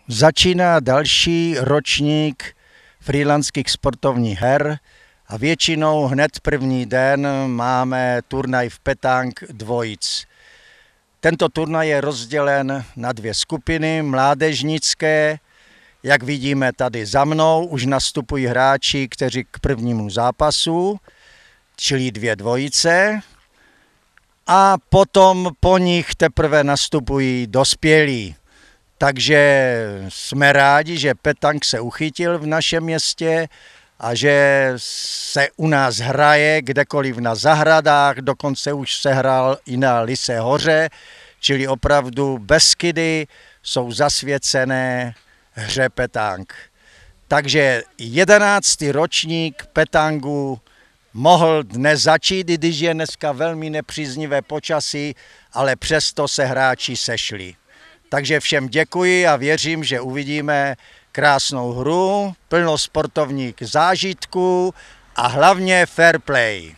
Začíná další ročník freelandských sportovních her a většinou hned první den máme turnaj v petank dvojic. Tento turnaj je rozdělen na dvě skupiny mládežnické. Jak vidíme tady za mnou, už nastupují hráči, kteří k prvnímu zápasu, čili dvě dvojice. A potom po nich teprve nastupují dospělí. Takže jsme rádi, že petank se uchytil v našem městě a že se u nás hraje kdekoliv na zahradách, dokonce už se hrál i na Lysé hoře, čili opravdu Beskydy jsou zasvěcené hře petank. Takže 11. ročník petangu mohl dnes začít, i když je dneska velmi nepříznivé počasí, ale přesto se hráči sešli. Takže všem děkuji a věřím, že uvidíme krásnou hru, plno sportovních zážitků a hlavně fair play.